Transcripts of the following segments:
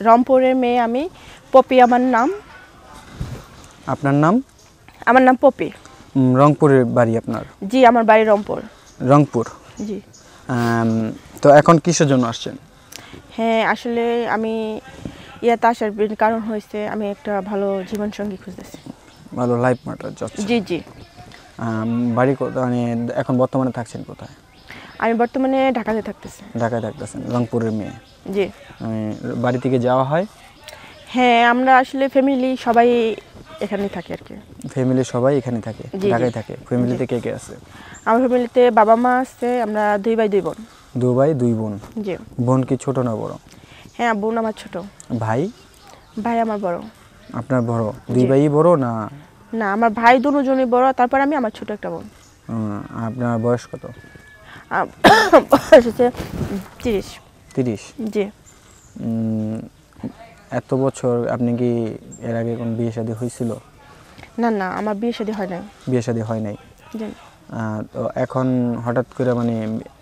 রংপুরের মেয়ে আমি। পপি আমার নাম। আপনার নাম? আমার নাম পপি। রংপুরের বাড়ি আপনার? জি, আমার বাড়ি রংপুর। রংপুর, জি। তো এখন কিসের জন্য আসছেন? হ্যাঁ, আসলে আমি ইয়াতে আসার কারণ হয়েছে আমি একটা ভালো জীবনসঙ্গী খুঁজতেছি। ভালো লাইফ পার্টনার যাচ্ছে? জি জি। বাড়ি মানে এখন বর্তমানে থাকছেন কোথায়? আমি বর্তমানে ঢাকাতে থাকতেছি। ঢাকায় থাকতেছেন, রংপুরের মেয়ে। জি। বাড়ি থেকে যাওয়া হয়? হ্যাঁ, আমরা আসলে ফ্যামিলি সবাই এখানে থাকি আর কি। ফ্যামিলি সবাই এখানে থাকে, ঢাকায় থাকে? ফ্যামিলিতে কে কে আছে? আমার ফ্যামিলিতে বাবা মা আছে, আমরা 2 ভাই 2 বোন। 2 ভাই 2 বোন? জি। বোন কি ছোট না বড়? হ্যাঁ, বোন আমার ছোট। ভাই? ভাই আমার বড়। আপনার বড়? 2 ভাই বড় না? না, আমার ভাই দুজনই বড়, তারপর আমি, আমার ছোট একটা বোন। আপনার বয়স কত? বয়স হচ্ছে 30। 30? জি। এত বছর আপনি কি এর আগে কোন বিয়ে শাদী হয়েছিল? না না, আমার বিয়ে শাদী হয় নাই। বিয়ে শাদী হয় নাই? জি। তো এখন হঠাৎ করে মানে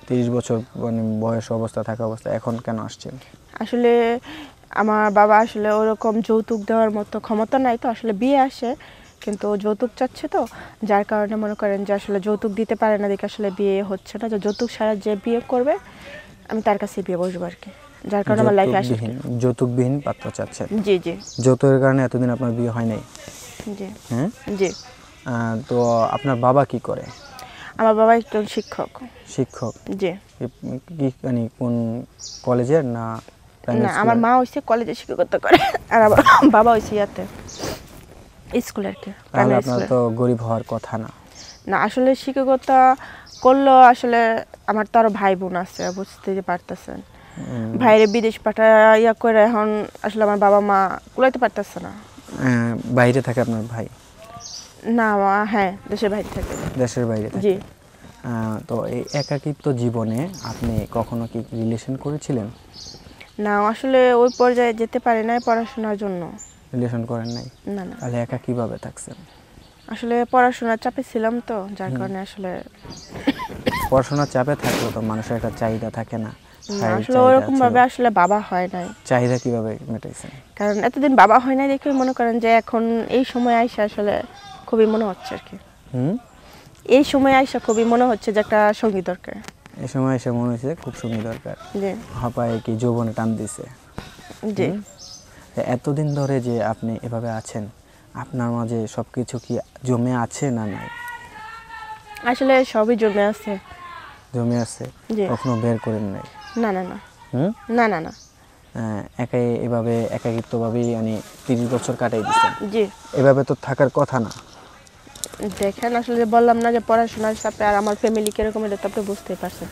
30 বছর মানে বয়স অবস্থা থাকা অবস্থা এখন কেন আসছেন? আসলে আমার বাবা আসলে ওরকম যৌতুক দেওয়ার মতো ক্ষমতা নাই, তো আসলে বিয়ে আসে কিন্তু যৌতুক চাচ্ছে, তো যার কারণে মনে করেন যে আসলে যৌতুক দিতে পারে না দেখে আসলে বিয়ে হচ্ছে না। যে যৌতুক ছাড়া যে বিয়ে করবে আমি তার কাছে বিয়ে বসবো আর কি, যার কারণে আমার লাইফে আসে। যৌতুকবিহীন পাত্র চাচ্ছেন? জি জি। যৌতুকের কারণে এতদিন আপনার বিয়ে হয় নাই? জি। হ্যাঁ। জি। তো আপনার বাবা কি করে? আমার বাবা একজন শিক্ষক। শিক্ষক? জি। কি মানে কোন কলেজের না? না, আমার মা হইছে কলেজে শিক্ষকতা করে, আর আমার বাবা হইছে ইয়াতে স্কুলে আর কি। তাহলে আপনার তো গরিব হওয়ার কথা না? না, আসলে শিক্ষকতা করলো আসলে আমার তো আরো ভাই বোন আছে, বুঝতে পারতেছেন। ভাইরে বিদেশ পাঠায় ইয়া করে এখন আসলে আমার বাবা মা কুলাইতে পারতেছে না। বাইরে থাকে আপনার ভাই? না, হ্যাঁ, দেশের বাইরে থাকে। দেশের বাইরে থাকে? জি। তো এই একাকিত্ব জীবনে আপনি কখনো কি রিলেশন করেছিলেন? না, আসলে ওই পর্যায়ে যেতে পারি নাই পড়াশোনার জন্য। রিলেশন করেন নাই? না না। তাহলে একা কিভাবে থাকছেন? আসলে পড়াশোনার চাপে ছিলাম, তো যার কারণে আসলে। পড়াশোনার চাপে থাকলেও তো মানুষের একটা চাহিদা থাকে না? আসলে ওরকম ভাবে আসলে বাবা হয় নাই। চাহিদা কিভাবে মেটাইছেন? কারণ এতদিন বাবা হয় নাই দেখে মনে করেন যে এখন এই সময় আইসা আসলে খুবই মনে হচ্ছে আর কি। এই সময় আইসা খুবই মনে হচ্ছে যে একটা সঙ্গী দরকার। এই সময় এসে মনে হচ্ছে খুব সঙ্গী দরকার। জি। হাঁপায় কি যৌবনে টান দিছে? জি। এতদিন ধরে যে আপনি এভাবে আছেন, আপনার মাঝে সবকিছু কি জমে আছে না নাই? আসলে সবই জমে আছে। জমে আছে? কখনো বের করেন নাই? না না না। না না না। একাই এভাবে একাকিত্বভাবেই মানে 30 বছর কাটাই দিচ্ছেন? জি। এভাবে তো থাকার কথা না। দেখেন আসলে যে বললাম না যে পড়াশোনার সাথে আর আমার ফ্যামিলি কিরকম, এটা তো আপনি বুঝতেই পারছেন,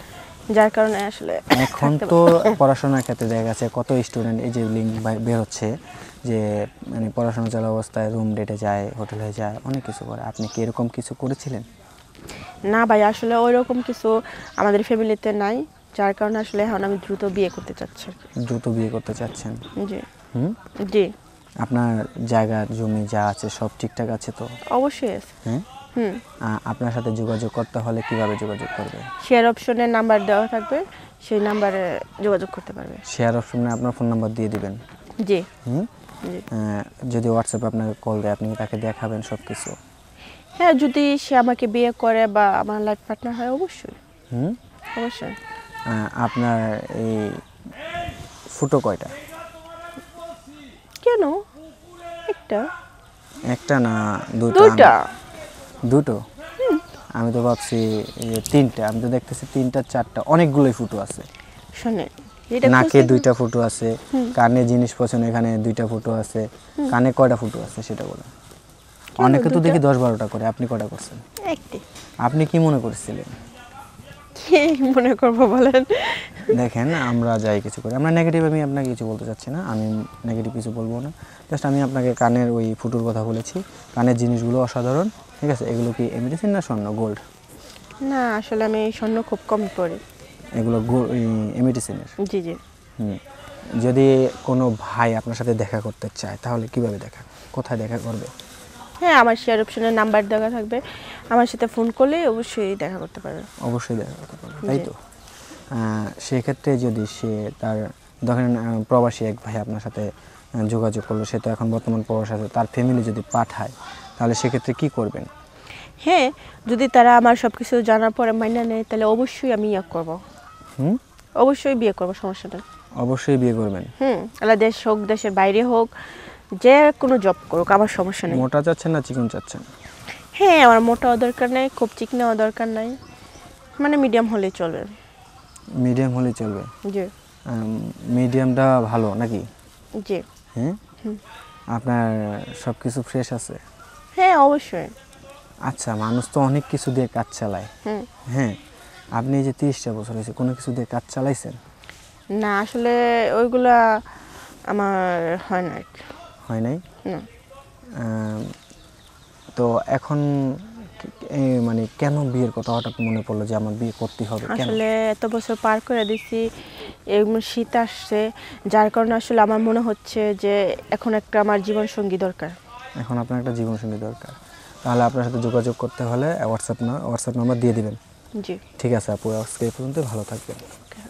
যার কারণে আসলে এখন তো পড়াশোনার ক্ষেত্রে দেখা গেছে কত স্টুডেন্ট এই যে লিঙ্ক বের হচ্ছে যে মানে পড়াশোনা চলা অবস্থায় রুম ডেটে যায়, হোটেলে যায়, অনেক কিছু করে। আপনি কি এরকম কিছু করেছিলেন? না ভাই, আসলে ওই রকম কিছু আমাদের ফ্যামিলিতে নাই, যার কারণে আসলে এখন আমি দ্রুত বিয়ে করতে চাচ্ছি। দ্রুত বিয়ে করতে চাচ্ছেন? জি। জি। আপনার জায়গা জমি যা আছে সব ঠিকঠাক আছে তো? অবশ্যই আছে। হ্যাঁ। আপনার সাথে যোগাযোগ করতে হলে কিভাবে যোগাযোগ করবে? শেয়ার অপশনে নাম্বার দেওয়া থাকবে, সেই নাম্বারে যোগাযোগ করতে পারবে। শেয়ার অপশনে আপনার ফোন নাম্বার দিয়ে দিবেন? জি। যদি হোয়াটসঅ্যাপে আপনাকে কল দেয় আপনি তাকে দেখাবেন সব কিছু? হ্যাঁ, যদি সে আমাকে বিয়ে করে বা আমার লাইফ পার্টনার হয় অবশ্যই। অবশ্যই। আপনার এই ফুটো কয়টা? কেন? একটা। একটা না দুটো? দুটো? আমি তো ভাবছি 3টা। আমি তো দেখতেছি 3টা 4টা, অনেকগুলোই ফুটো আছে। শোনেন, নাকে 2টা ফুটো আছে, কানে জিনিস পছন্দ এখানে 2টা ফুটো আছে। কানে কয়টা ফুটো আছে সেটা বলেন। অনেকে তো দেখি 10-12টা করে, আপনি কয়টা করছেন? একটি। আপনি কি মনে করছিলেন? কি মনে করবো বলেন? দেখেন আমরা যাই কিছু করি, আমরা নেগেটিভ, আমি আপনাকে কিছু বলতে চাচ্ছি না, আমি নেগেটিভ কিছু বলবো না। জাস্ট আমি আপনাকে কানের ওই ফুটোর কথা বলেছি। কানের জিনিসগুলো অসাধারণ, ঠিক আছে? এগুলো কি এমিটেশন না স্বর্ণ, গোল্ড? না, আসলে আমি স্বর্ণ খুব কম পড়ি। এগুলো এমিটেশনের? জি জি। যদি কোনো ভাই আপনার সাথে দেখা করতে চায় তাহলে কিভাবে দেখা, কোথায় দেখা করবে? হ্যাঁ, আমার শেয়ার অপশনে নাম্বার দেওয়া থাকবে, আমার সাথে ফোন করলে অবশ্যই দেখা করতে পারবে। অবশ্যই দেখা করতে পারবে, তাই তো? সেক্ষেত্রে যদি সে তার ধরেন প্রবাসী এক ভাই আপনার সাথে যোগাযোগ করলো, সে তো এখন বর্তমান প্রবাসী আছে, তার ফ্যামিলি যদি পাঠায় তাহলে সেক্ষেত্রে কি করবেন? হ্যাঁ, যদি তারা আমার সব কিছু জানার পরে মাইনা নেয় তাহলে অবশ্যই আমি ইয়ে করবো, হুম, অবশ্যই বিয়ে করবো, সমস্যা নেই। অবশ্যই বিয়ে করবেন। আলাদা দেশ হোক, দেশের বাইরে হোক, যে কোনো জব করুক, আমার সমস্যা নেই। মোটা চাচ্ছেন না চিকন চাচ্ছেন? হ্যাঁ, আমার মোটাও দরকার নেই, খুব চিকনাও দরকার নাই, মানে মিডিয়াম হলেই চলবে। মিডিয়াম হলে চলবে? জি মিডিয়ামটা ভালো নাকি? জি। হ্যাঁ, আপনার সব কিছু ফ্রেশ আছে? হ্যাঁ অবশ্যই। আচ্ছা, মানুষ তো অনেক কিছু দিয়ে কাজ চালায়। হ্যাঁ, আপনি এই যে 30টা বছর হয়েছে কোনো কিছু দিয়ে কাজ চালাইছেন? না, আসলে ওইগুলা আমার হয় না আর কি। হয় নাই? না। তো এখন মানে কেন বিয়ের কথা হঠাৎ মনে পড়লো যে আমার বিয়ে করতে হবে? কেন? আসলে এত বছর পার করে দিছি, এরকম শীত আসছে, যার কারণে আসলে আমার মনে হচ্ছে যে এখন একটা আমার জীবন সঙ্গী দরকার। এখন আপনার একটা জীবনসঙ্গী দরকার, তাহলে আপনার সাথে যোগাযোগ করতে হলে হোয়াটসঅ্যাপ নাম্বার দিয়ে দিবেন। জি। ঠিক আছে আপু, আজকে এই পর্যন্ত, ভালো থাকবেন।